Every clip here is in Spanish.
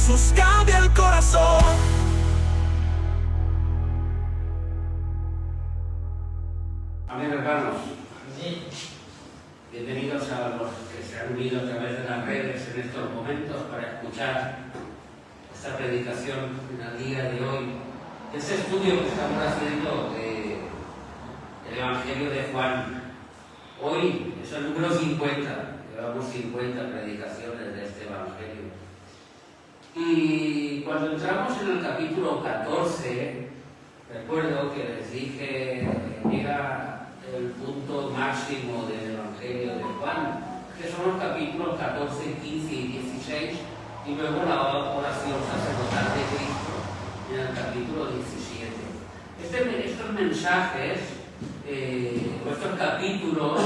Jesús cambia el corazón. Amén, hermanos. Bienvenidos a los que se han unido a través de las redes en estos momentos para escuchar esta predicación en el día de hoy. Este estudio que estamos haciendo del Evangelio de Juan. Hoy es el número 50. Llevamos 50 predicaciones de este Evangelio. Y cuando entramos en el capítulo 14, recuerdo que les dije que era el punto máximo del Evangelio de Juan, que son los capítulos 14, 15 y 16, y luego la oración sacerdotal de Cristo en el capítulo 17. Estos mensajes, o estos capítulos,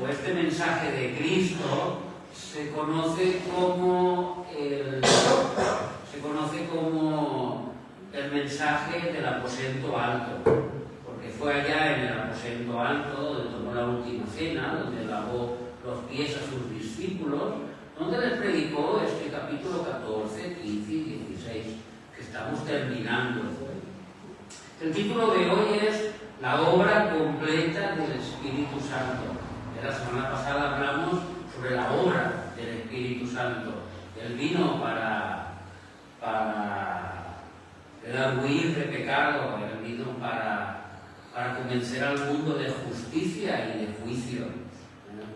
o este mensaje de Cristo, se conoce como el mensaje del aposento alto, porque fue allá en el aposento alto donde tomó la última cena, donde lavó los pies a sus discípulos, donde les predicó este capítulo 14, 15 y 16, que estamos terminando. El título de hoy es La obra completa del Espíritu Santo. La semana pasada hablamos sobre la obra del Espíritu Santo. Él vino para huir de pecado, Él vino para convencer al mundo de justicia y de juicio.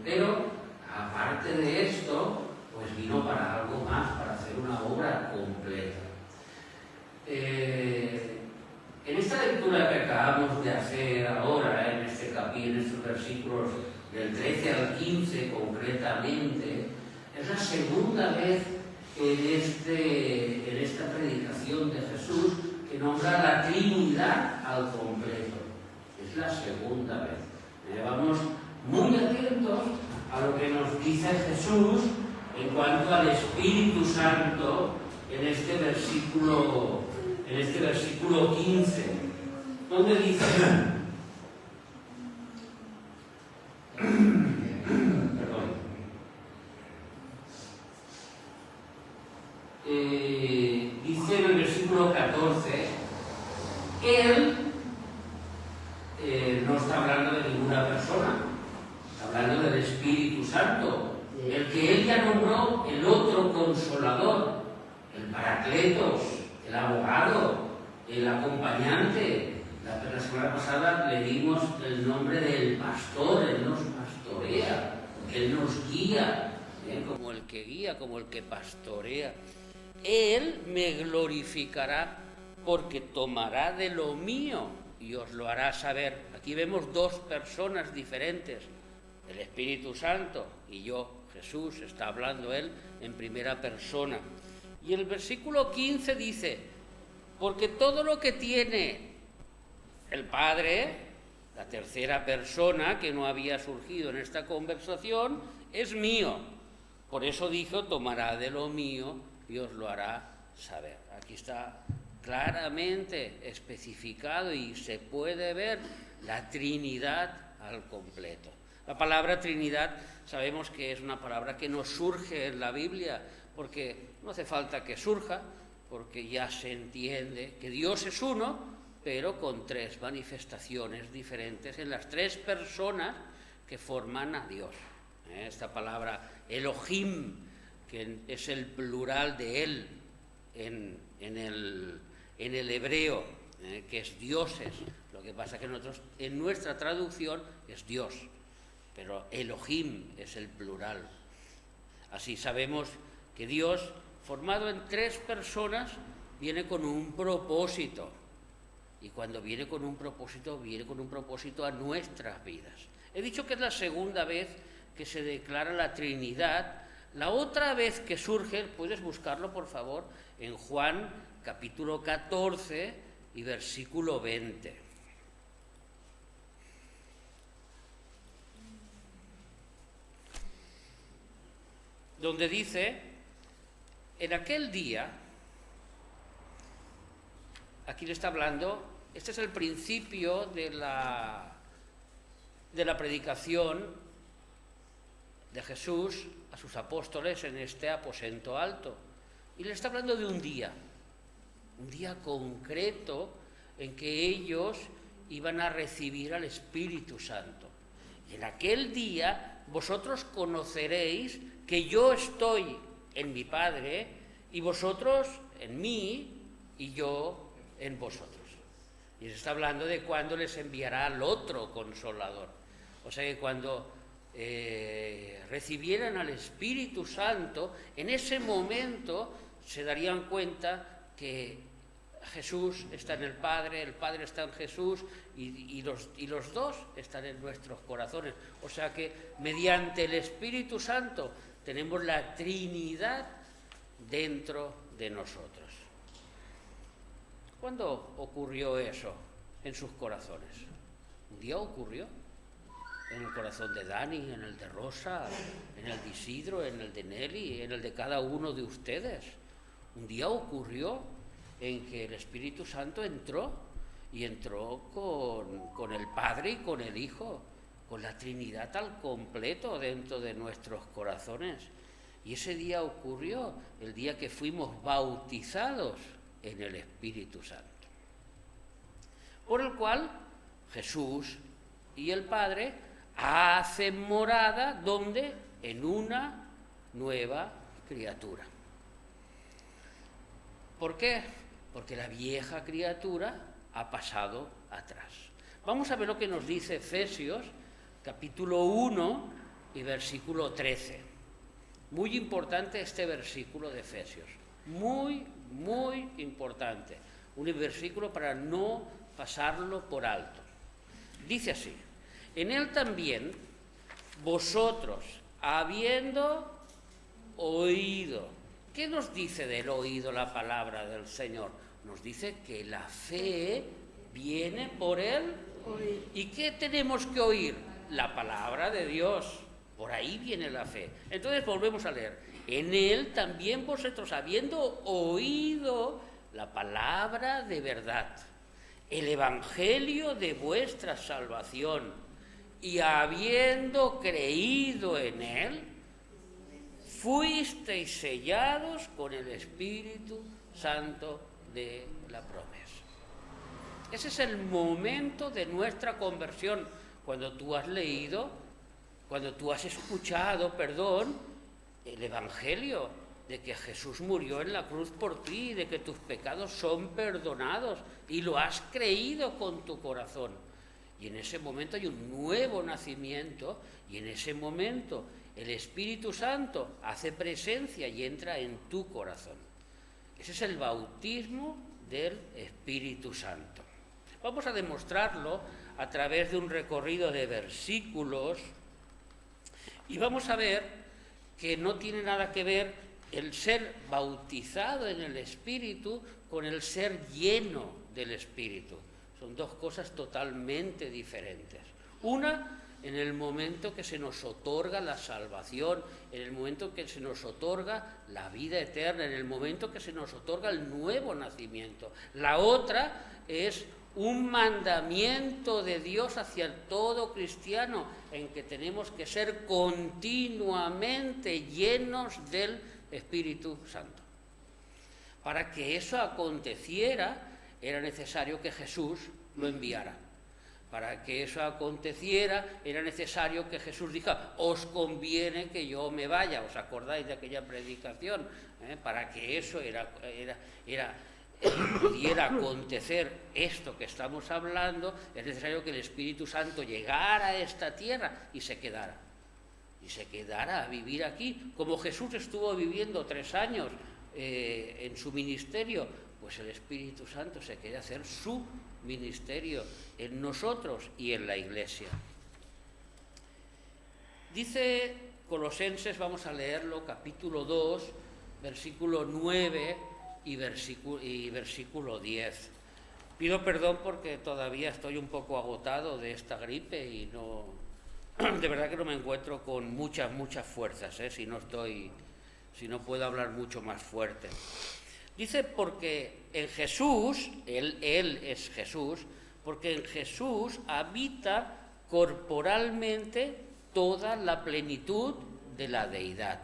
Pero, aparte de esto, pues vino para algo más, para hacer una obra completa. En esta lectura que acabamos de hacer ahora, en estos versículos del 13 al 15 concretamente, es la segunda vez en esta predicación de Jesús que nombra la Trinidad al completo. Es la segunda vez. Vamos muy atentos a lo que nos dice Jesús en cuanto al Espíritu Santo en este versículo 15, donde dice, dice en el versículo 14, Él no está hablando de ninguna persona, está hablando del Espíritu Santo, el que Él ya nombró el otro consolador, el Paracletos, el abogado, el acompañante. La semana pasada le dimos el nombre del pastor. Él nos pastorea, Él nos guía, como el que guía, como el que pastorea. Él me glorificará porque tomará de lo mío y os lo hará saber. Aquí vemos dos personas diferentes, el Espíritu Santo y yo, Jesús, está hablando Él en primera persona. Y el versículo 15 dice, porque todo lo que tiene el Padre, la tercera persona que no había surgido en esta conversación, es mío. Por eso dijo, tomará de lo mío y os lo hará saber. Aquí está claramente especificado y se puede ver la Trinidad al completo. La palabra Trinidad sabemos que es una palabra que no surge en la Biblia, porque no hace falta que surja, porque ya se entiende que Dios es uno, pero con tres manifestaciones diferentes en las tres personas que forman a Dios. Esta palabra Elohim, que es el plural de Él en el hebreo, que es dioses. Lo que pasa es que nosotros, en nuestra traducción, es Dios, pero Elohim es el plural. Así sabemos que Dios, formado en tres personas, viene con un propósito. Y cuando viene con un propósito a nuestras vidas. He dicho que es la segunda vez que se declara la Trinidad. La otra vez que surge, puedes buscarlo por favor, en Juan capítulo 14 y versículo 20. Donde dice, en aquel día, aquí le está hablando, este es el principio de la predicación de Jesús a sus apóstoles en este aposento alto. Y le está hablando de un día concreto en que ellos iban a recibir al Espíritu Santo. Y en aquel día vosotros conoceréis que yo estoy en mi Padre y vosotros en mí y yo en vosotros. Y se está hablando de cuando les enviará al otro Consolador. O sea que cuando recibieran al Espíritu Santo, en ese momento se darían cuenta que Jesús está en el Padre está en Jesús y los dos están en nuestros corazones. O sea que mediante el Espíritu Santo tenemos la Trinidad dentro de nosotros. ¿Cuándo ocurrió eso en sus corazones? ¿Un día ocurrió? En el corazón de Dani, en el de Rosa, en el de Isidro, en el de Nelly, en el de cada uno de ustedes. Un día ocurrió en que el Espíritu Santo entró con el Padre y con el Hijo, con la Trinidad al completo dentro de nuestros corazones. Y ese día ocurrió, el día que fuimos bautizados en el Espíritu Santo. Por el cual Jesús y el Padre hacen morada, ¿dónde? En una nueva criatura. ¿Por qué? Porque la vieja criatura ha pasado atrás. Vamos a ver lo que nos dice Efesios, capítulo 1 y versículo 13. Muy importante este versículo de Efesios. Muy, muy importante. Un versículo para no pasarlo por alto. Dice así: en él también vosotros, habiendo oído. ¿Qué nos dice del oído la palabra del Señor? Nos dice que la fe viene por el oír. ¿Y qué tenemos que oír? La palabra de Dios. Por ahí viene la fe. Entonces volvemos a leer. En él también vosotros, habiendo oído la palabra de verdad, el evangelio de vuestra salvación, y habiendo creído en él, fuisteis sellados con el Espíritu Santo de la promesa. Ese es el momento de nuestra conversión, cuando tú has leído, cuando tú has escuchado, el Evangelio de que Jesús murió en la cruz por ti, de que tus pecados son perdonados y lo has creído con tu corazón. Y en ese momento hay un nuevo nacimiento y en ese momento el Espíritu Santo hace presencia y entra en tu corazón. Ese es el bautismo del Espíritu Santo. Vamos a demostrarlo a través de un recorrido de versículos y vamos a ver que no tiene nada que ver el ser bautizado en el Espíritu con el ser lleno del Espíritu. Son dos cosas totalmente diferentes. Una, en el momento que se nos otorga la salvación, en el momento que se nos otorga la vida eterna, en el momento que se nos otorga el nuevo nacimiento. La otra es un mandamiento de Dios hacia todo cristiano, en que tenemos que ser continuamente llenos del Espíritu Santo. Para que eso aconteciera, era necesario que Jesús lo enviara. Para que eso aconteciera, era necesario que Jesús dijera: os conviene que yo me vaya. ¿Os acordáis de aquella predicación? Para que eso pudiera acontecer esto que estamos hablando, es necesario que el Espíritu Santo llegara a esta tierra y se quedara. Y se quedara a vivir aquí, como Jesús estuvo viviendo 3 años en su ministerio, pues el Espíritu Santo se quiere hacer su ministerio en nosotros y en la Iglesia. Dice Colosenses, vamos a leerlo, capítulo 2, versículo 9 y versículo 10. Pido perdón porque todavía estoy un poco agotado de esta gripe y de verdad que no me encuentro con muchas fuerzas, si no puedo hablar mucho más fuerte. Dice: porque en Jesús, él es Jesús, porque en Jesús habita corporalmente toda la plenitud de la deidad.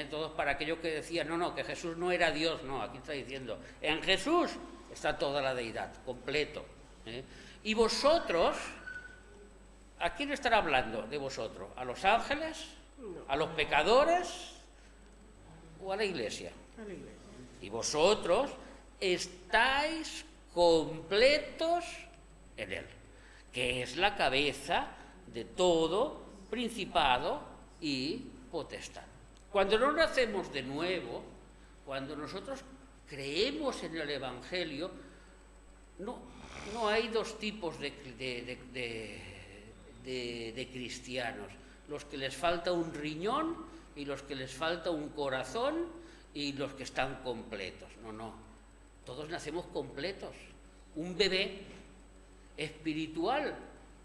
Todos para aquellos que decían, no, que Jesús no era Dios, no, aquí está diciendo, en Jesús está toda la deidad, completo. Y vosotros, ¿a quién estará hablando de vosotros? ¿A los ángeles? ¿A los pecadores? ¿O a la iglesia? A la iglesia. Y vosotros estáis completos en Él, que es la cabeza de todo principado y potestad. Cuando no nacemos de nuevo, cuando nosotros creemos en el Evangelio, no hay dos tipos de cristianos, los que les falta un riñón y los que les falta un corazón y los que están completos. No, todos nacemos completos. Un bebé espiritual,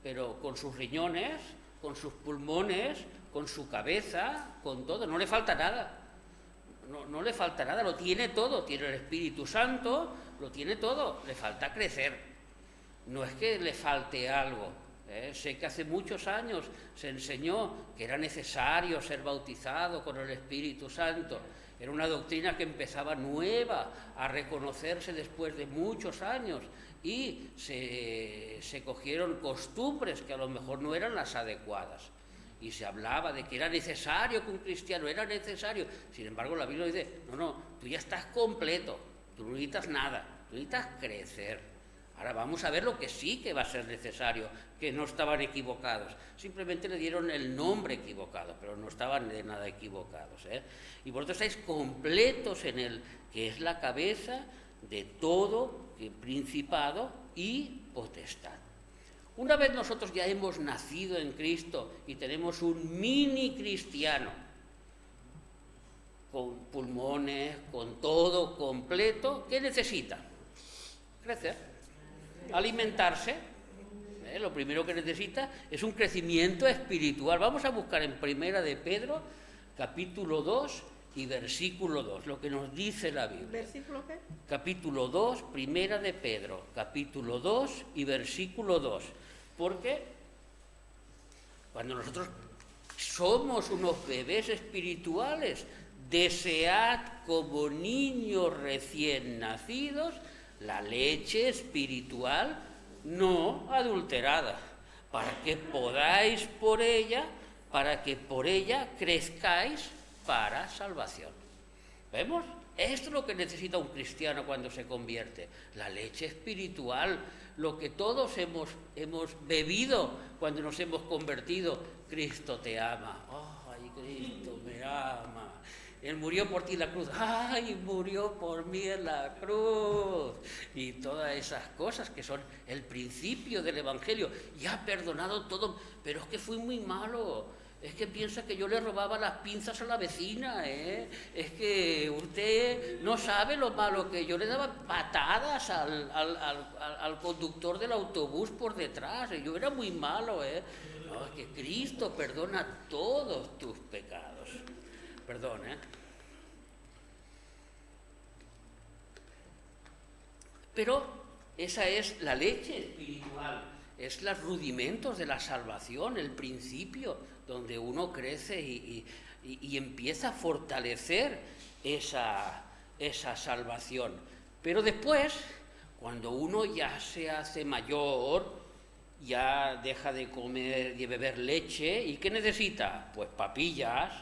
pero con sus riñones, con sus pulmones, con su cabeza, con todo, no le falta nada. No le falta nada, lo tiene todo, tiene el Espíritu Santo, lo tiene todo, le falta crecer. No es que le falte algo. Sé que hace muchos años se enseñó que era necesario ser bautizado con el Espíritu Santo. Era una doctrina que empezaba nueva a reconocerse después de muchos años y se cogieron costumbres que a lo mejor no eran las adecuadas. Y se hablaba de que era necesario que un cristiano, era necesario. Sin embargo, la Biblia dice, no, tú ya estás completo, tú no necesitas nada, tú necesitas crecer. Ahora vamos a ver lo que sí que va a ser necesario, que no estaban equivocados. Simplemente le dieron el nombre equivocado, pero no estaban de nada equivocados. Y vosotros estáis completos en Él, que es la cabeza de todo principado y potestad. Una vez nosotros ya hemos nacido en Cristo y tenemos un mini cristiano, con pulmones, con todo completo, ¿qué necesita? Crecer, alimentarse. Lo primero que necesita es un crecimiento espiritual. Vamos a buscar en Primera de Pedro, capítulo 2 y versículo 2, lo que nos dice la Biblia. ¿Versículo qué? Capítulo 2, Primera de Pedro, capítulo 2 y versículo 2. Porque cuando nosotros somos unos bebés espirituales, desead como niños recién nacidos la leche espiritual no adulterada, para que por ella crezcáis para salvación. ¿Vemos? Esto es lo que necesita un cristiano cuando se convierte, la leche espiritual, lo que todos hemos bebido cuando nos hemos convertido. Cristo te ama, ¡ay, Cristo me ama! Él murió por ti en la cruz, ¡ay, murió por mí en la cruz! Y todas esas cosas que son el principio del Evangelio. Y ha perdonado todo, pero es que fui muy malo. Es que piensa que yo le robaba las pinzas a la vecina, Es que usted no sabe lo malo que yo le daba patadas al conductor del autobús por detrás. Yo era muy malo, No, es que Cristo perdona todos tus pecados. Perdón, Pero esa es la leche espiritual. Es los rudimentos de la salvación, el principio donde uno crece y empieza a fortalecer esa salvación. Pero después, cuando uno ya se hace mayor, ya deja de comer y de beber leche, ¿y qué necesita? Pues papillas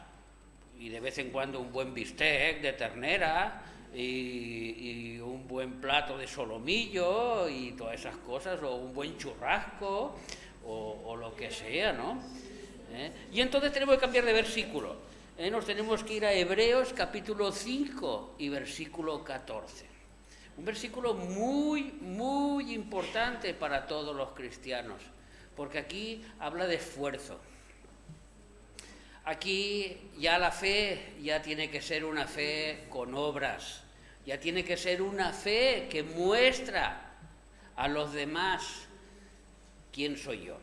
y de vez en cuando un buen bistec de ternera y un buen plato de solomillo y todas esas cosas, o un buen churrasco o lo que sea, ¿no? Y entonces tenemos que cambiar de versículo. Nos tenemos que ir a Hebreos capítulo 5 y versículo 14. Un versículo muy, muy importante para todos los cristianos, porque aquí habla de esfuerzo. Aquí ya la fe ya tiene que ser una fe con obras, ya tiene que ser una fe que muestra a los demás quién soy yo.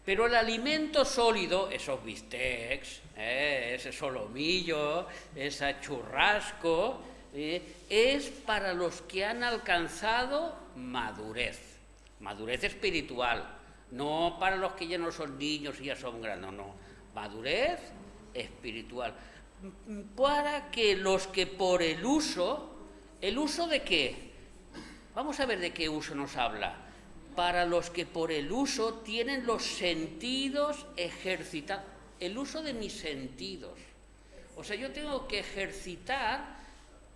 Pero el alimento sólido, esos bistecs, ese solomillo, ese churrasco, es para los que han alcanzado madurez espiritual, no para los que ya no son niños y ya son grandes, no. Madurez espiritual. para que los que por ¿el uso de qué? Vamos a ver de qué uso nos habla. Para los que por el uso tienen los sentidos ejercitados. El uso de mis sentidos. O sea, yo tengo que ejercitar,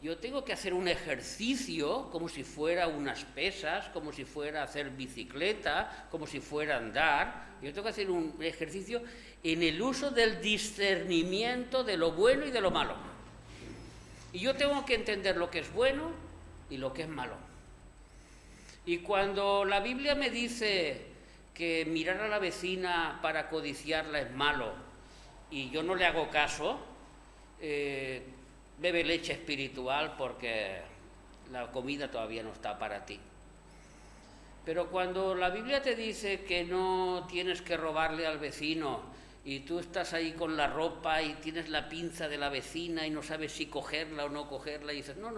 yo tengo que hacer un ejercicio como si fuera unas pesas, como si fuera hacer bicicleta, como si fuera andar. Yo tengo que hacer un ejercicio en el uso del discernimiento de lo bueno y de lo malo. Y yo tengo que entender lo que es bueno y lo que es malo. Y cuando la Biblia me dice que mirar a la vecina para codiciarla es malo y yo no le hago caso, bebe leche espiritual porque la comida todavía no está para ti. Pero cuando la Biblia te dice que no tienes que robarle al vecino y tú estás ahí con la ropa y tienes la pinza de la vecina y no sabes si cogerla o no cogerla y dices, no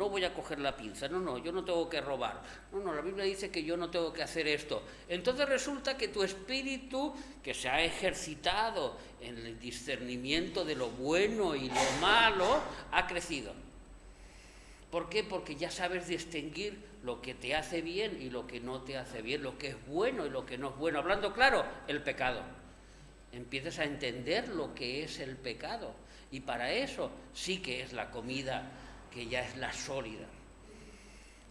voy a coger la pinza, yo no tengo que robar, la Biblia dice que yo no tengo que hacer esto. Entonces resulta que tu espíritu, que se ha ejercitado en el discernimiento de lo bueno y lo malo, ha crecido. ¿Por qué? Porque ya sabes distinguir lo que te hace bien y lo que no te hace bien, lo que es bueno y lo que no es bueno. Hablando claro, el pecado. Empiezas a entender lo que es el pecado y para eso sí que es la comida que ya es la sólida.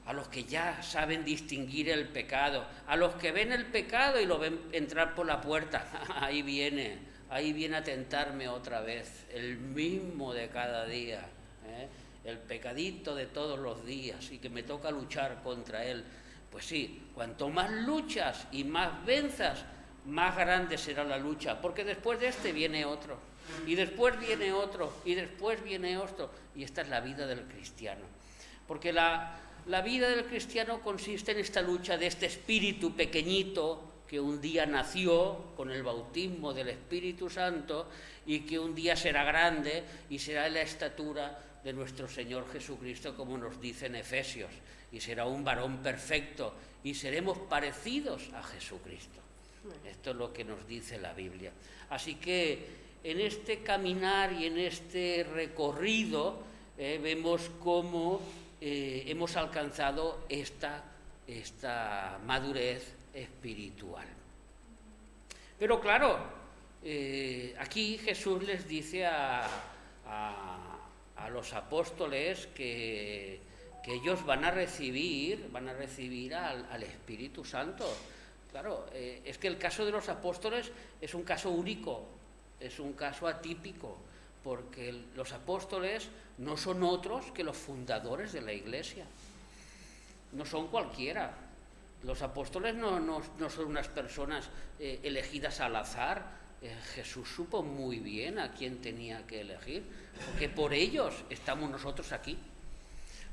A los que ya saben distinguir el pecado, a los que ven el pecado y lo ven entrar por la puerta, ahí viene a tentarme otra vez, el mismo de cada día, el pecadito de todos los días y que me toca luchar contra él. Pues sí, cuanto más luchas y más venzas, más grande será la lucha, porque después de este viene otro, y después viene otro, y después viene otro, y esta es la vida del cristiano. Porque la vida del cristiano consiste en esta lucha de este espíritu pequeñito que un día nació con el bautismo del Espíritu Santo y que un día será grande y será en la estatura de nuestro Señor Jesucristo, como nos dice en Efesios, y será un varón perfecto y seremos parecidos a Jesucristo. Esto es lo que nos dice la Biblia. Así que en este caminar y en este recorrido vemos cómo hemos alcanzado esta madurez espiritual. Pero claro, aquí Jesús les dice a los apóstoles que ellos van a recibir al Espíritu Santo. Claro, es que el caso de los apóstoles es un caso único, es un caso atípico, porque los apóstoles no son otros que los fundadores de la Iglesia, no son cualquiera. Los apóstoles no son unas personas elegidas al azar. Jesús supo muy bien a quién tenía que elegir, porque por ellos estamos nosotros aquí.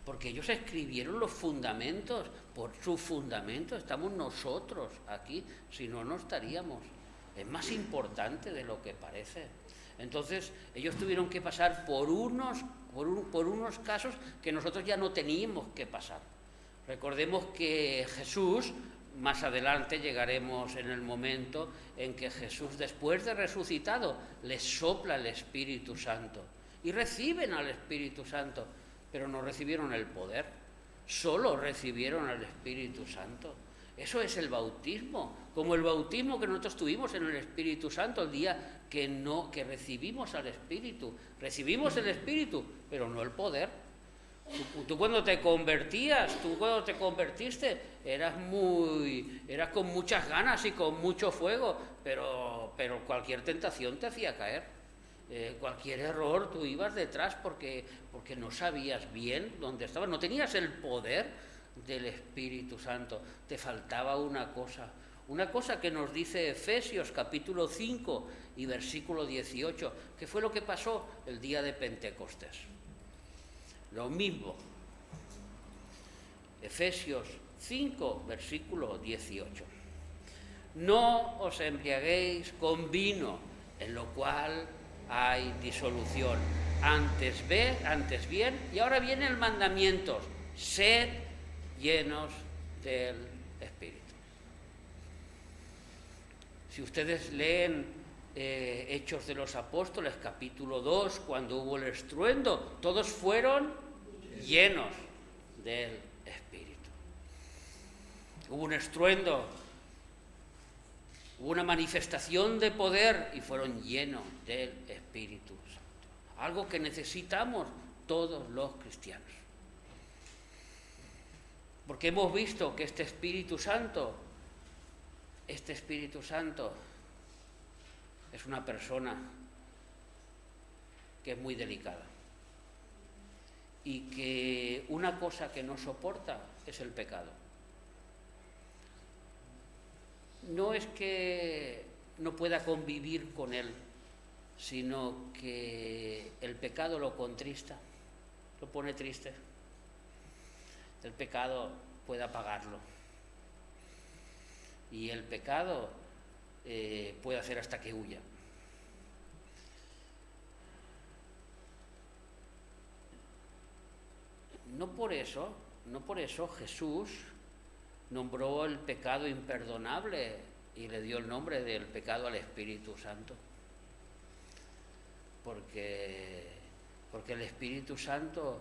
Porque ellos escribieron los fundamentos, por sus fundamentos estamos nosotros aquí, si no, no estaríamos. Es más importante de lo que parece. Entonces, ellos tuvieron que pasar por unos casos que nosotros ya no teníamos que pasar. Recordemos que Jesús, más adelante llegaremos en el momento en que Jesús, después de resucitado, les sopla el Espíritu Santo y reciben al Espíritu Santo. Pero no recibieron el poder, solo recibieron al Espíritu Santo. Eso es el bautismo, como el bautismo que nosotros tuvimos en el Espíritu Santo el día que recibimos al Espíritu. Recibimos el Espíritu, pero no el poder. Tú cuando te convertiste, eras con muchas ganas y con mucho fuego, pero cualquier tentación te hacía caer. Cualquier error tú ibas detrás porque no sabías bien dónde estabas, no tenías el poder del Espíritu Santo, te faltaba una cosa que nos dice Efesios capítulo 5 y versículo 18, que fue lo que pasó el día de Pentecostés. Lo mismo, Efesios 5 versículo 18. No os embriaguéis con vino, en lo cual hay disolución. Antes bien, y ahora viene el mandamiento: sed llenos del Espíritu. Si ustedes leen Hechos de los Apóstoles, capítulo 2, cuando hubo el estruendo, todos fueron llenos del Espíritu. Hubo un estruendo, hubo una manifestación de poder y fueron llenos del Espíritu Santo. Algo que necesitamos todos los cristianos. Porque hemos visto que este Espíritu Santo es una persona que es muy delicada y que una cosa que no soporta es el pecado. No es que no pueda convivir con él, sino que el pecado lo contrista, lo pone triste. El pecado puede apagarlo y el pecado puede hacer hasta que huya. No por eso Jesús nombró el pecado imperdonable y le dio el nombre del pecado al Espíritu Santo. Porque el Espíritu Santo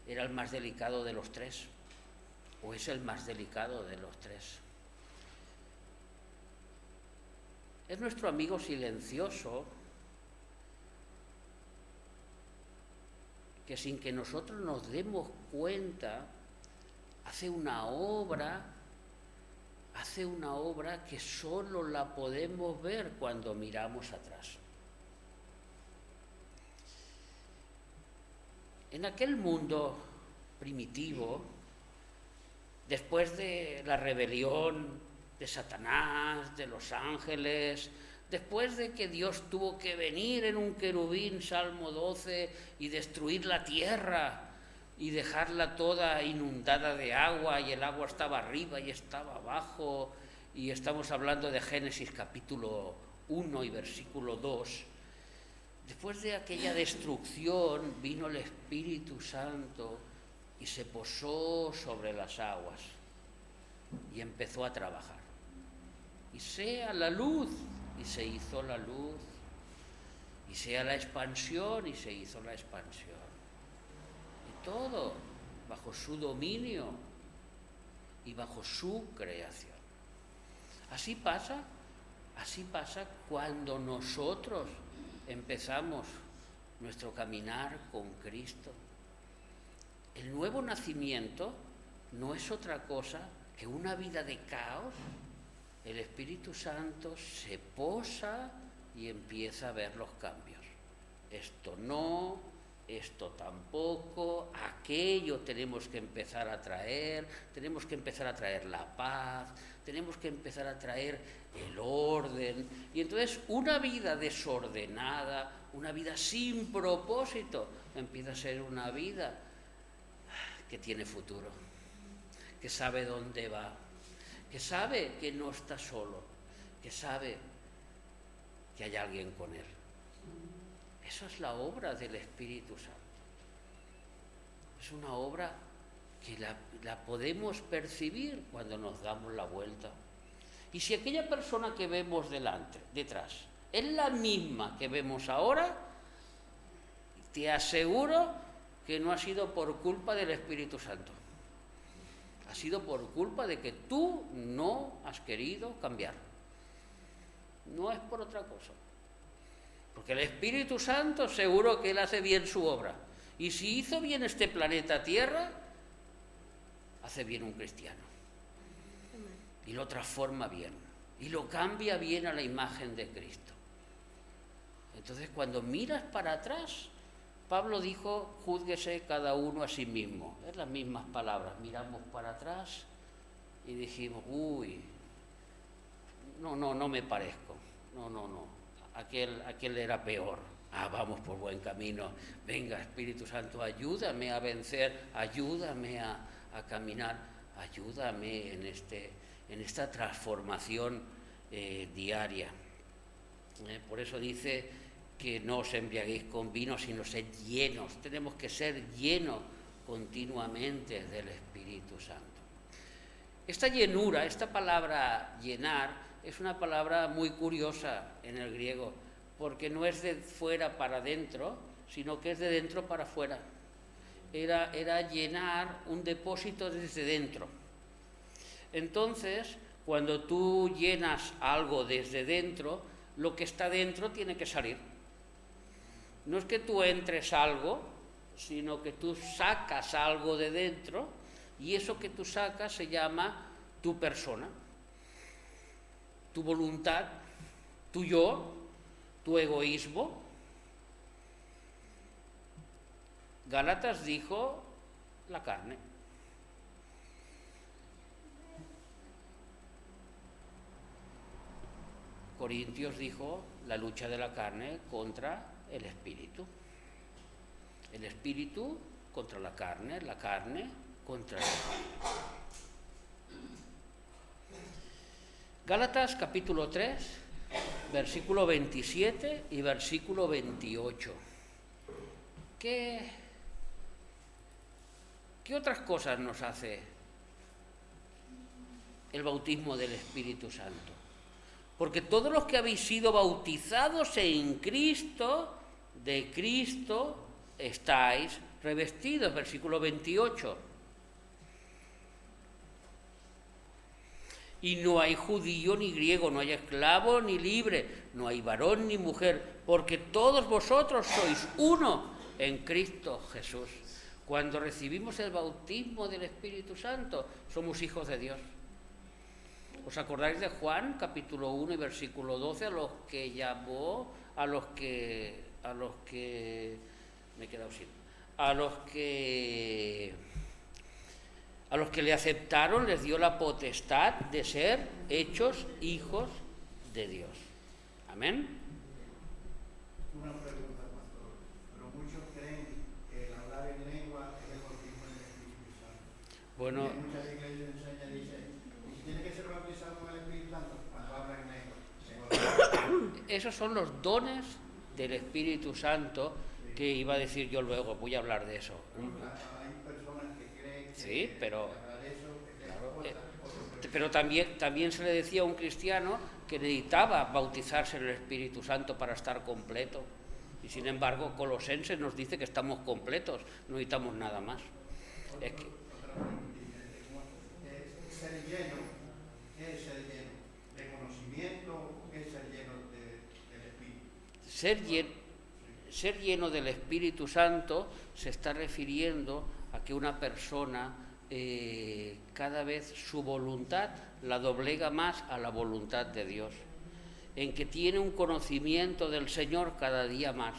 era el más delicado de los tres, o es el más delicado de los tres. Es nuestro amigo silencioso que sin que nosotros nos demos cuenta hace una obra que solo la podemos ver cuando miramos atrás. En aquel mundo primitivo, después de la rebelión de Satanás, de los ángeles, después de que Dios tuvo que venir en un querubín, Salmo 12, y destruir la tierra y dejarla toda inundada de agua, y el agua estaba arriba y estaba abajo, y estamos hablando de Génesis capítulo 1 y versículo 2, después de aquella destrucción vino el Espíritu Santo y se posó sobre las aguas y empezó a trabajar. Y sea la luz, y se hizo la luz, y sea la expansión, y se hizo la expansión. Y todo bajo su dominio y bajo su creación. Así pasa cuando nosotros empezamos nuestro caminar con Cristo. El nuevo nacimiento no es otra cosa que una vida de caos. El Espíritu Santo se posa y empieza a ver los cambios. Esto no, esto tampoco, aquello tenemos que empezar a traer la paz, tenemos que empezar a traer el orden. Y entonces una vida desordenada, una vida sin propósito, empieza a ser una vida que tiene futuro, que sabe dónde va, que sabe que no está solo, que sabe que hay alguien con él. Eso es la obra del Espíritu Santo. Es una obra que la podemos percibir cuando nos damos la vuelta. Y si aquella persona que vemos detrás, es la misma que vemos ahora, te aseguro que no ha sido por culpa del Espíritu Santo. Ha sido por culpa de que tú no has querido cambiar. No es por otra cosa. Porque el Espíritu Santo seguro que él hace bien su obra. Y si hizo bien este planeta Tierra, hace bien un cristiano. Y lo transforma bien. Y lo cambia bien a la imagen de Cristo. Entonces, cuando miras para atrás, Pablo dijo, júzguese cada uno a sí mismo. Es las mismas palabras. Miramos para atrás y dijimos, no me parezco. No. Aquel era peor. Vamos por buen camino. Venga, Espíritu Santo, ayúdame a vencer, ayúdame a caminar, ayúdame en esta transformación diaria. Por eso dice que no os embriaguéis con vino, sino sed llenos. Tenemos que ser llenos continuamente del Espíritu Santo. Esta llenura, esta palabra llenar, es una palabra muy curiosa en el griego, porque no es de fuera para adentro, sino que es de dentro para afuera. Era llenar un depósito desde dentro. Entonces, cuando tú llenas algo desde dentro, lo que está dentro tiene que salir. No es que tú entres algo, sino que tú sacas algo de dentro, y eso que tú sacas se llama tu persona, tu voluntad, tu yo, tu egoísmo. Gálatas dijo la carne. Corintios dijo la lucha de la carne contra el espíritu. El espíritu contra la carne contra el espíritu. Gálatas capítulo 3, versículo 27 y versículo 28. ¿Qué otras cosas nos hace el bautismo del Espíritu Santo? Porque todos los que habéis sido bautizados en Cristo, de Cristo estáis revestidos, versículo 28. Y no hay judío ni griego, no hay esclavo ni libre, no hay varón ni mujer, porque todos vosotros sois uno en Cristo Jesús. Cuando recibimos el bautismo del Espíritu Santo, somos hijos de Dios. ¿Os acordáis de Juan, capítulo 1 y versículo 12, a los que llamó, a los que le aceptaron, les dio la potestad de ser hechos hijos de Dios? Amén. Una pregunta, pastor. Pero muchos creen que el hablar en lengua es el bautismo del Espíritu Santo. Bueno, En muchas iglesias enseñan, dicen, y si tiene que ser bautizado con el Espíritu Santo, cuando habla en lengua. esos son los dones del Espíritu Santo que iba a decir yo luego, voy a hablar de eso. Hay personas que creen que Sí, pero claro, pero también se le decía a un cristiano que necesitaba bautizarse en el Espíritu Santo para estar completo. Y sin embargo, Colosenses nos dice que estamos completos, no necesitamos nada más. Es que, ser lleno, ¿qué es ser lleno? ¿De conocimiento? ¿Qué es ser lleno del Espíritu? ser lleno del Espíritu Santo se está refiriendo a que una persona cada vez su voluntad la doblega más a la voluntad de Dios, en que tiene un conocimiento del Señor cada día más,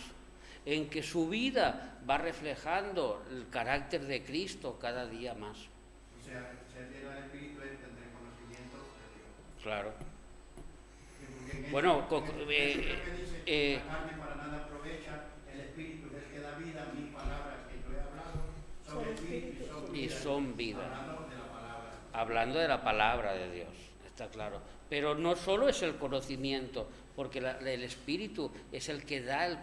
en que su vida va reflejando el carácter de Cristo cada día más. O sea, ser lleno del Espíritu es tener conocimiento de Dios. Claro. Bueno, Bueno, la carne para nada aprovecha, el Espíritu es el que da vida, mis palabras que yo he hablado son Espíritu y son vida. Hablando de la palabra. Hablando de la palabra de Dios, está claro. Pero no solo es el conocimiento, porque el Espíritu es el que da,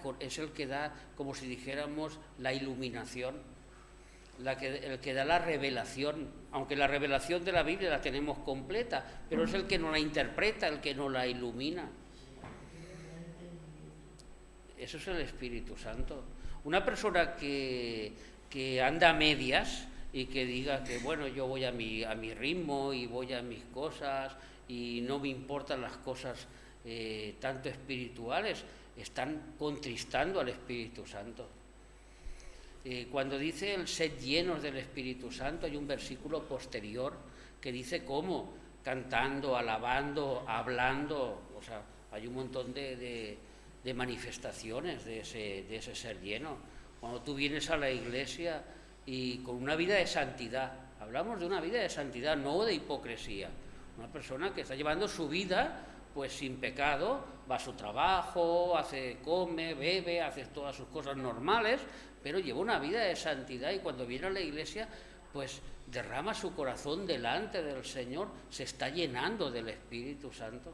como si dijéramos, la iluminación, el que da la revelación, aunque la revelación de la Biblia la tenemos completa, pero es el que nos la interpreta, el que nos la ilumina. Eso es el Espíritu Santo. Una persona que anda a medias y que diga que, bueno, yo voy a mi ritmo y voy a mis cosas y no me importan las cosas tanto espirituales, están contristando al Espíritu Santo. Cuando dice el sed llenos del Espíritu Santo, hay un versículo posterior que dice cómo, cantando, alabando, hablando, o sea, hay un montón de manifestaciones de ese ser lleno. Cuando tú vienes a la iglesia y con una vida de santidad, hablamos de una vida de santidad, no de hipocresía, una persona que está llevando su vida pues sin pecado, va a su trabajo, come, bebe, hace todas sus cosas normales, pero lleva una vida de santidad y cuando viene a la iglesia pues derrama su corazón delante del Señor, se está llenando del Espíritu Santo.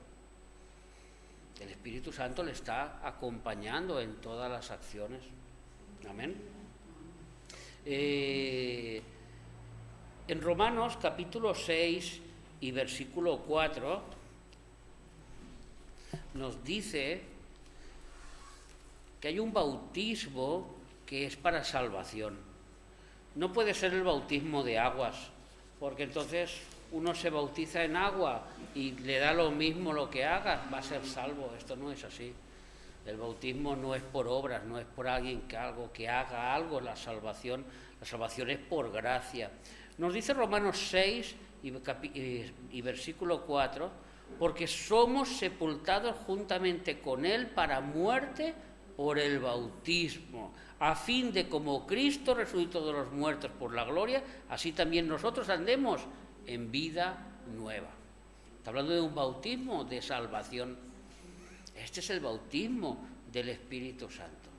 El Espíritu Santo le está acompañando en todas las acciones. Amén. En Romanos capítulo 6 y versículo 4 nos dice que hay un bautismo que es para salvación. No puede ser el bautismo de aguas, porque entonces uno se bautiza en agua y le da lo mismo lo que haga, va a ser salvo. Esto no es así. El bautismo no es por obras, no es por alguien que haga algo. La salvación es por gracia. Nos dice Romanos 6 y versículo 4, porque somos sepultados juntamente con Él para muerte por el bautismo, a fin de como Cristo resucitó de los muertos por la gloria, así también nosotros andemos en vida nueva. Está hablando de un bautismo de salvación. Este es el bautismo del Espíritu Santo.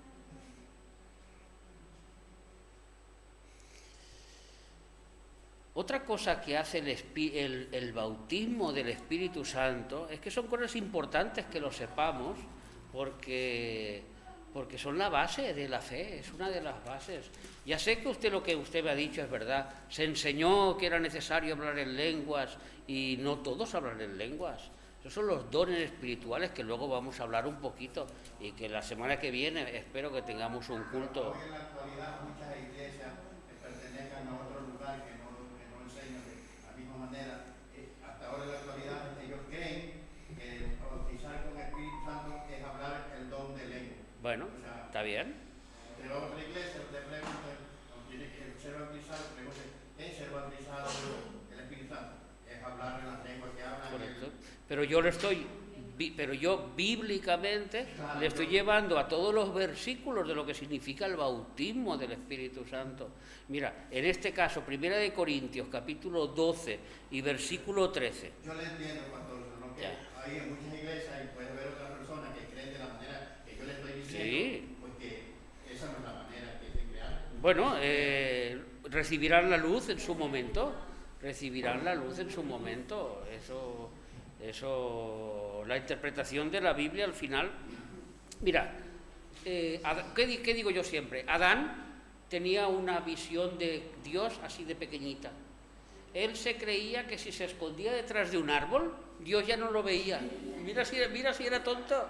Otra cosa que hace el bautismo del Espíritu Santo es que son cosas importantes que lo sepamos, porque son la base de la fe, es una de las bases. Ya sé que lo que usted me ha dicho es verdad. Se enseñó que era necesario hablar en lenguas y no todos hablan en lenguas. Esos son los dones espirituales que luego vamos a hablar un poquito y que la semana que viene espero que tengamos un culto. Hoy en la actualidad muchas iglesias pertenecen a otro lugar que no enseñan de la misma manera. Hasta ahora en la actualidad ellos creen que bautizar con el Espíritu Santo es hablar el don de lengua. Bueno, O sea, está bien. de otra iglesia usted pregunta, tiene que ser bautizado, pregunta, ¿qué es ser bautizado el Espíritu Santo? Es hablar en las lenguas que hablan. Correcto. Pero yo bíblicamente le estoy llevando a todos los versículos de lo que significa el bautismo del Espíritu Santo. Mira, en este caso, 1 de Corintios, capítulo 12 y versículo 13. Yo le entiendo, pastor, sino que hay en muchas iglesias y puede haber otras personas que creen de la manera que yo le estoy diciendo, Sí. pues que esa no es la manera que se crea. Bueno, recibirán la luz en su momento. Recibirán la luz en su momento. Eso, la interpretación de la Biblia al final. Mira, ¿qué digo yo siempre? Adán tenía una visión de Dios así de pequeñita. Él se creía que si se escondía detrás de un árbol, Dios ya no lo veía. Mira si era tonto.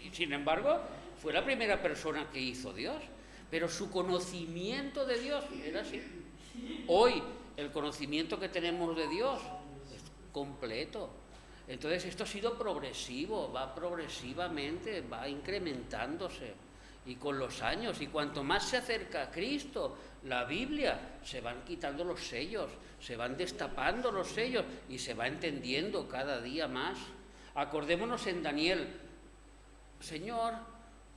Y sin embargo, fue la primera persona que hizo Dios. Pero su conocimiento de Dios era así. Hoy, el conocimiento que tenemos de Dios es completo. Entonces, esto ha sido progresivo, va progresivamente, va incrementándose. Y con los años, y cuanto más se acerca a Cristo, la Biblia, se van quitando los sellos, se van destapando los sellos y se va entendiendo cada día más. Acordémonos en Daniel, Señor,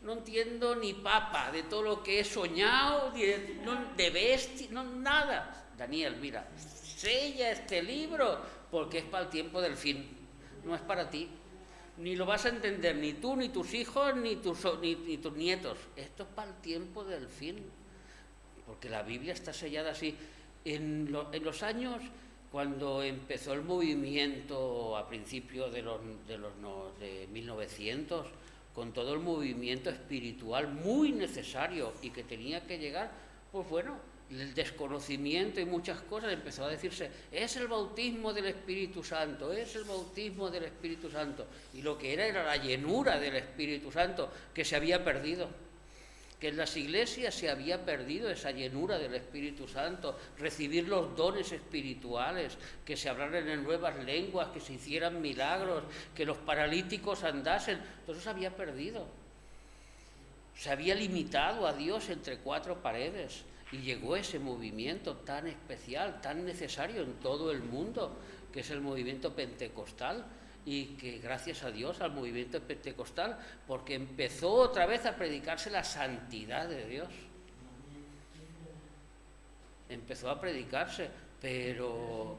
no entiendo ni papa de todo lo que he soñado, de bestia, no, nada. Daniel, mira, sella este libro porque es para el tiempo del fin, no es para ti. Ni lo vas a entender ni tú, ni tus hijos, ni tus nietos. Esto es para el tiempo del fin, porque la Biblia está sellada así. En los años, cuando empezó el movimiento a principios de 1900, con todo el movimiento espiritual muy necesario y que tenía que llegar, pues bueno, el desconocimiento y muchas cosas empezó a decirse, es el bautismo del Espíritu Santo, es el bautismo del Espíritu Santo. Y lo que era la llenura del Espíritu Santo, que se había perdido. Que en las iglesias se había perdido esa llenura del Espíritu Santo, recibir los dones espirituales, que se hablaran en nuevas lenguas, que se hicieran milagros, que los paralíticos andasen, todo eso se había perdido. Se había limitado a Dios entre cuatro paredes y llegó ese movimiento tan especial, tan necesario en todo el mundo, que es el movimiento pentecostal. Y que gracias a Dios al movimiento pentecostal, porque empezó otra vez a predicarse la santidad de Dios. Empezó a predicarse, pero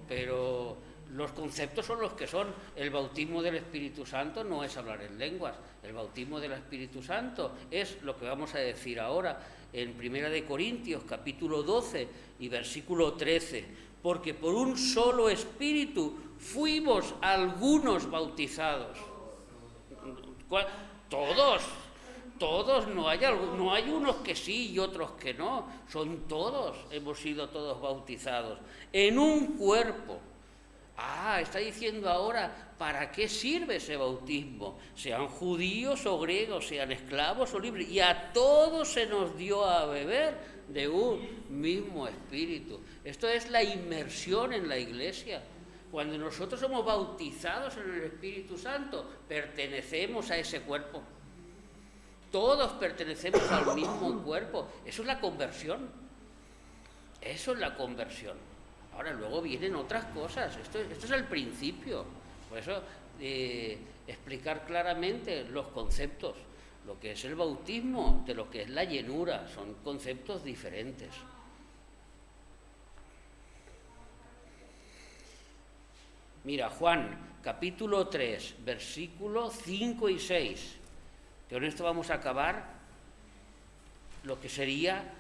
los conceptos son los que son. El bautismo del Espíritu Santo no es hablar en lenguas. El bautismo del Espíritu Santo es lo que vamos a decir ahora en 1 de Corintios, capítulo 12 y versículo 13. Porque por un solo Espíritu fuimos algunos bautizados. Todos, no hay unos que sí y otros que no, son todos, hemos sido todos bautizados en un cuerpo, Está diciendo ahora, ¿para qué sirve ese bautismo? Sean judíos o griegos, sean esclavos o libres, y a todos se nos dio a beber de un mismo espíritu. Esto es la inmersión en la Iglesia. Cuando nosotros somos bautizados en el Espíritu Santo, pertenecemos a ese cuerpo. Todos pertenecemos al mismo cuerpo. Eso es la conversión. Eso es la conversión. Ahora, luego vienen otras cosas. Esto es el principio. Por eso, explicar claramente los conceptos. Lo que es el bautismo de lo que es la llenura. Son conceptos diferentes. Mira, Juan, capítulo 3, versículos 5 y 6. Que con esto vamos a acabar lo que sería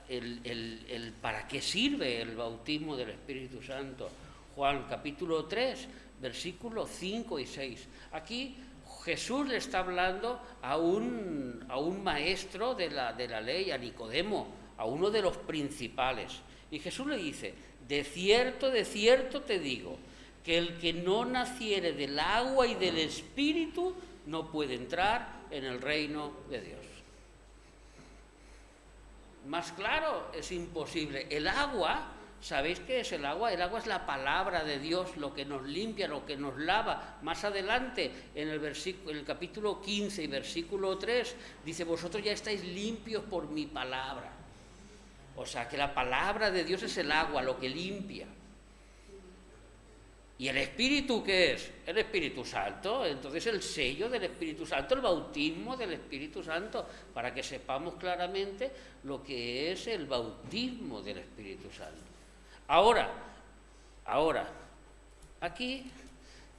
el para qué sirve el bautismo del Espíritu Santo. Juan capítulo 3, versículos 5 y 6. Aquí Jesús le está hablando a un maestro de la ley, a Nicodemo, a uno de los principales. Y Jesús le dice, de cierto te digo, que el que no naciere del agua y del Espíritu no puede entrar en el reino de Dios. Más claro, es imposible. El agua, ¿sabéis qué es el agua? El agua es la palabra de Dios, lo que nos limpia, lo que nos lava. Más adelante, en el capítulo 15 y versículo 3, dice, vosotros ya estáis limpios por mi palabra. O sea, que la palabra de Dios es el agua, lo que limpia. ¿Y el Espíritu qué es? El Espíritu Santo. Entonces el sello del Espíritu Santo, el bautismo del Espíritu Santo, para que sepamos claramente lo que es el bautismo del Espíritu Santo. Ahora, aquí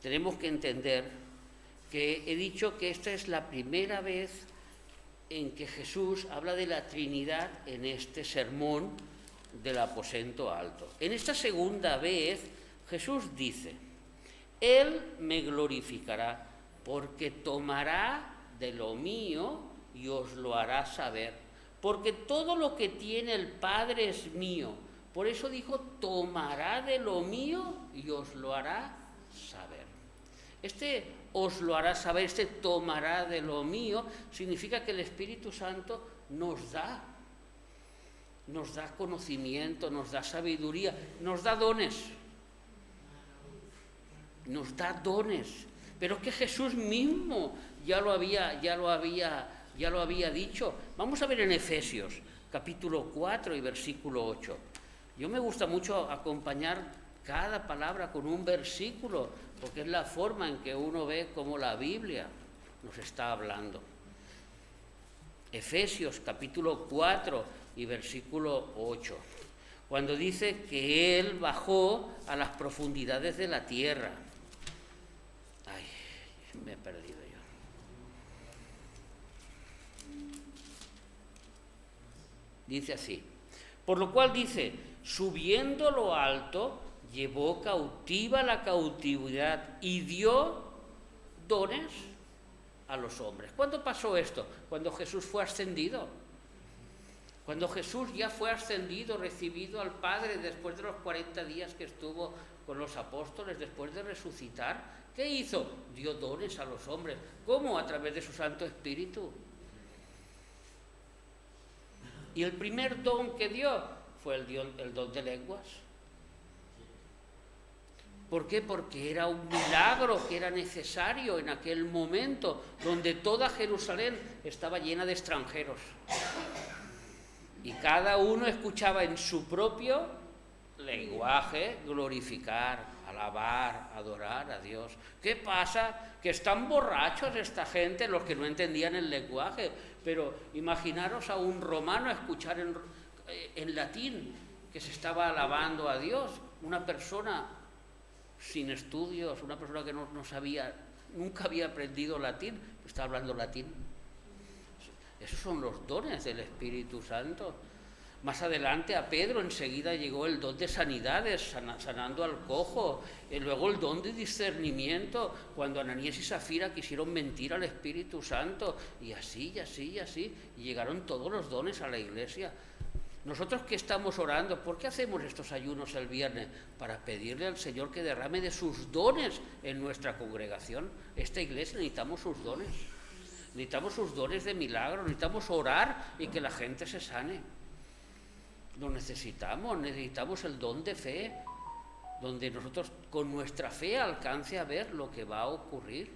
tenemos que entender que he dicho que esta es la primera vez en que Jesús habla de la Trinidad en este sermón del aposento alto. En esta segunda vez, Jesús dice, Él me glorificará porque tomará de lo mío y os lo hará saber, porque todo lo que tiene el Padre es mío. Por eso dijo, tomará de lo mío y os lo hará saber. Este os lo hará saber, este tomará de lo mío, significa que el Espíritu Santo nos da conocimiento, nos da sabiduría, nos da dones. Nos da dones, pero que Jesús mismo ya lo había dicho. Vamos a ver en Efesios, capítulo 4 y versículo 8. Yo me gusta mucho acompañar cada palabra con un versículo, porque es la forma en que uno ve cómo la Biblia nos está hablando. Efesios, capítulo 4 y versículo 8. Cuando dice que Él bajó a las profundidades de la tierra. Ay, me he perdido yo. Dice así, por lo cual dice, subiendo lo alto, llevó cautiva la cautividad y dio dones a los hombres. ¿Cuándo pasó esto? Cuando Jesús fue ascendido. Cuando Jesús ya fue ascendido, recibido al Padre después de los 40 días que estuvo con los apóstoles, después de resucitar, ¿qué hizo? Dio dones a los hombres. ¿Cómo? A través de su Santo Espíritu. Y el primer don que dio fue el don de lenguas. ¿Por qué? Porque era un milagro que era necesario en aquel momento, donde toda Jerusalén estaba llena de extranjeros. Y cada uno escuchaba en su propio lenguaje glorificar, alabar, adorar a Dios. ¿Qué pasa? Que están borrachos esta gente, los que no entendían el lenguaje. Pero imaginaros a un romano escuchar en latín que se estaba alabando a Dios. Una persona sin estudios, una persona que no sabía, nunca había aprendido latín, está hablando latín. Esos son los dones del Espíritu Santo. Más adelante a Pedro enseguida llegó el don de sanidades, sanando al cojo, y luego el don de discernimiento, cuando Ananías y Zafira quisieron mentir al Espíritu Santo, y así, y llegaron todos los dones a la iglesia. Nosotros que estamos orando, ¿por qué hacemos estos ayunos el viernes? Para pedirle al Señor que derrame de sus dones en nuestra congregación. Esta iglesia necesitamos sus dones. Necesitamos sus dones de milagro, necesitamos orar y que la gente se sane. Lo necesitamos el don de fe, donde nosotros con nuestra fe alcance a ver lo que va a ocurrir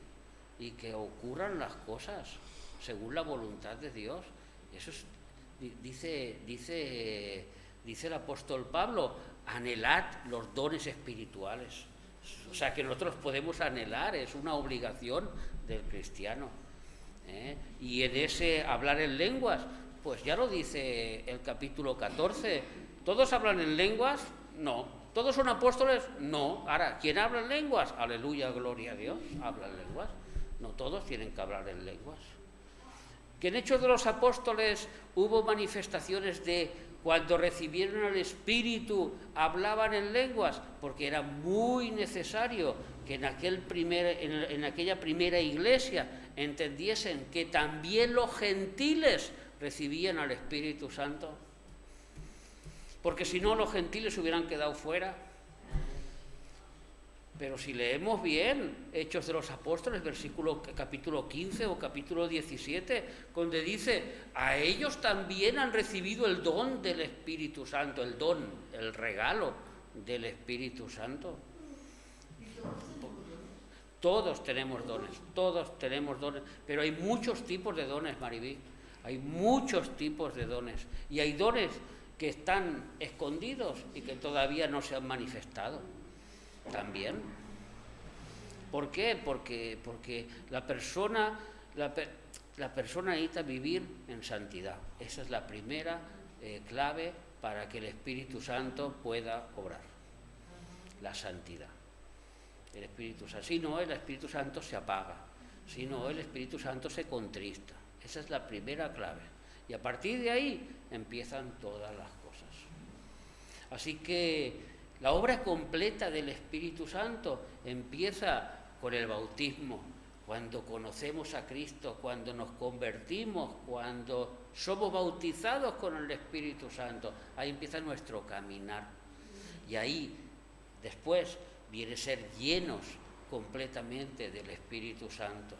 y que ocurran las cosas según la voluntad de Dios. Eso es, dice el apóstol Pablo, anhelad los dones espirituales. O sea que nosotros podemos anhelar, es una obligación del cristiano. Y en ese hablar en lenguas, pues ya lo dice el capítulo 14. ¿Todos hablan en lenguas? No. ¿Todos son apóstoles? No. Ahora, ¿quién habla en lenguas? Aleluya, gloria a Dios, habla en lenguas. No todos tienen que hablar en lenguas. Que en Hechos de los Apóstoles hubo manifestaciones de cuando recibieron el Espíritu hablaban en lenguas, porque era muy necesario que en aquella primera iglesia entendiesen que también los gentiles recibían al Espíritu Santo, porque si no los gentiles se hubieran quedado fuera. Pero si leemos bien Hechos de los Apóstoles, capítulo 15 o capítulo 17, donde dice, a ellos también han recibido el don del Espíritu Santo, el regalo del Espíritu Santo. Todos tenemos dones, pero hay muchos tipos de dones, Maribí, hay muchos tipos de dones, y hay dones que están escondidos y que todavía no se han manifestado. También. ¿Por qué? Porque la persona necesita vivir en santidad. Esa es la primera clave para que el Espíritu Santo pueda obrar. La santidad. El Espíritu Santo. Si no, el Espíritu Santo se apaga. Si no, el Espíritu Santo se contrista. Esa es la primera clave. Y a partir de ahí empiezan todas las cosas. Así que la obra completa del Espíritu Santo empieza con el bautismo, cuando conocemos a Cristo, cuando nos convertimos, cuando somos bautizados con el Espíritu Santo. Ahí empieza nuestro caminar. Y ahí, después, viene a ser llenos completamente del Espíritu Santo.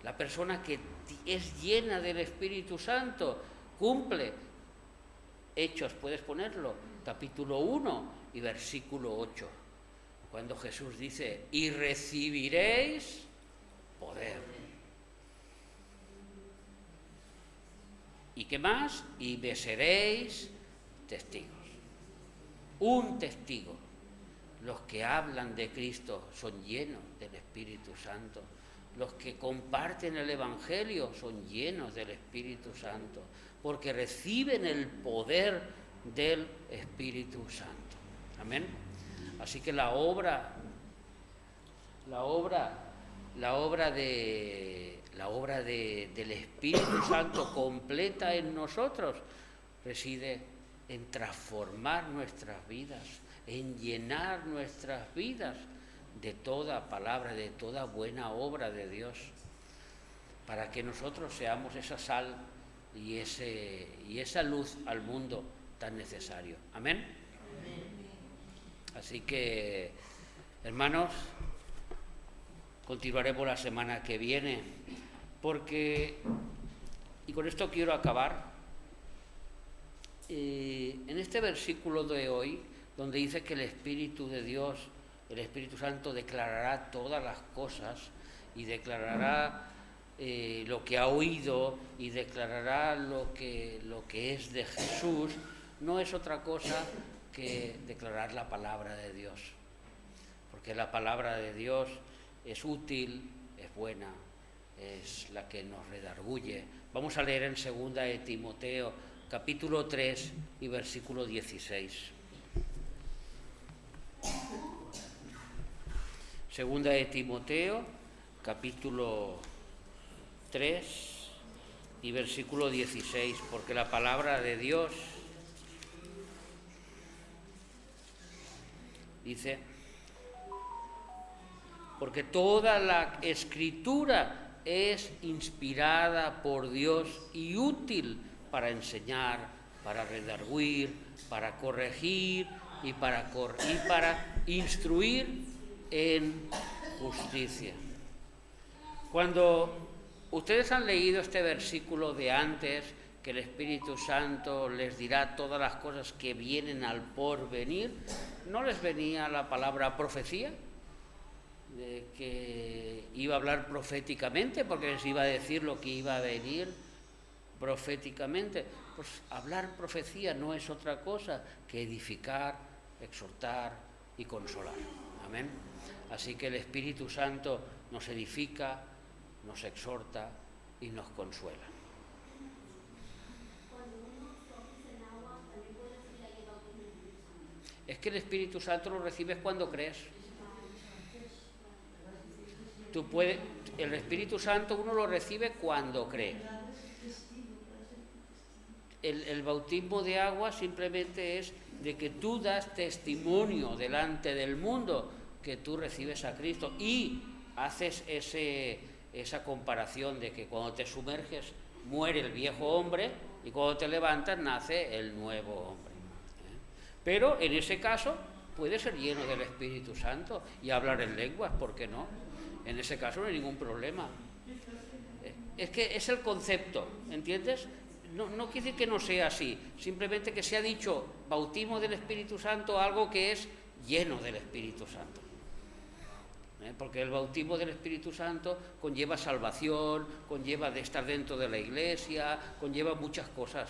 La persona que es llena del Espíritu Santo cumple. Hechos, puedes ponerlo, capítulo 1 y versículo 8, cuando Jesús dice, y recibiréis poder. ¿Y qué más? Y me seréis testigos. Un testigo. Los que hablan de Cristo son llenos del Espíritu Santo. Los que comparten el Evangelio son llenos del Espíritu Santo, porque reciben el poder del Espíritu Santo. Amén. Así que la obra del Espíritu Santo completa en nosotros reside en transformar nuestras vidas, en llenar nuestras vidas de toda palabra, de toda buena obra de Dios, para que nosotros seamos esa sal y esa luz al mundo tan necesario. Amén. Así que, hermanos, continuaremos la semana que viene, y con esto quiero acabar, en este versículo de hoy, donde dice que el Espíritu de Dios, el Espíritu Santo declarará todas las cosas y declarará lo que ha oído y declarará lo que es de Jesús, no es otra cosa que declarar la palabra de Dios, porque la palabra de Dios es útil, es buena, es la que nos redarguye. Vamos a leer en 2 de Timoteo, capítulo 3 y versículo 16. 2 de Timoteo, capítulo 3 y versículo 16, porque la palabra de Dios dice, porque toda la Escritura es inspirada por Dios y útil para enseñar, para redarguir, para corregir y para instruir en justicia. Cuando ustedes han leído este versículo de antes, que el Espíritu Santo les dirá todas las cosas que vienen al porvenir, ¿no les venía la palabra profecía? De que iba a hablar proféticamente, porque les iba a decir lo que iba a venir proféticamente. Pues hablar profecía no es otra cosa que edificar, exhortar y consolar. Amén. Así que el Espíritu Santo nos edifica, nos exhorta y nos consuela. Es que el Espíritu Santo lo recibes cuando crees. El Espíritu Santo uno lo recibe cuando cree. El bautismo de agua simplemente es de que tú das testimonio delante del mundo que tú recibes a Cristo y haces esa comparación de que cuando te sumerges muere el viejo hombre y cuando te levantas nace el nuevo hombre. Pero en ese caso puede ser lleno del Espíritu Santo y hablar en lenguas, ¿por qué no? En ese caso no hay ningún problema. Es que es el concepto, ¿entiendes? No quiere decir que no sea así, simplemente que se ha dicho bautismo del Espíritu Santo, algo que es lleno del Espíritu Santo. Porque el bautismo del Espíritu Santo conlleva salvación, conlleva de estar dentro de la iglesia, conlleva muchas cosas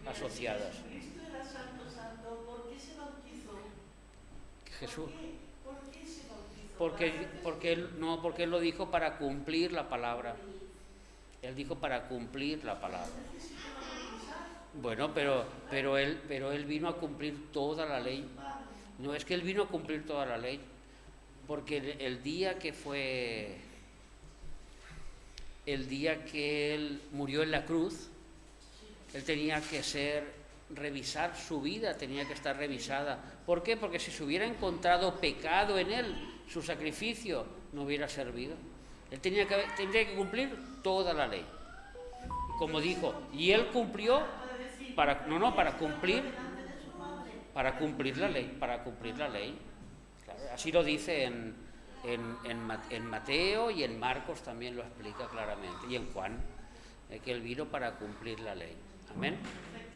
asociadas. Cristo era santo, ¿por qué se bautizó? Jesús. ¿Por qué se bautizó? Porque él lo dijo para cumplir la palabra. Él dijo para cumplir la palabra. Bueno, pero él vino a cumplir toda la ley. No es que él vino a cumplir toda la ley, porque el día que él murió en la cruz, él tenía que revisar su vida, tenía que estar revisada. ¿Por qué? Porque si se hubiera encontrado pecado en él, su sacrificio no hubiera servido. Él tendría que cumplir toda la ley. Como dijo, y él cumplió para cumplir la ley, Claro, así lo dice en Mateo, y en Marcos también lo explica claramente, y en Juan, que él vino para cumplir la ley. Amén.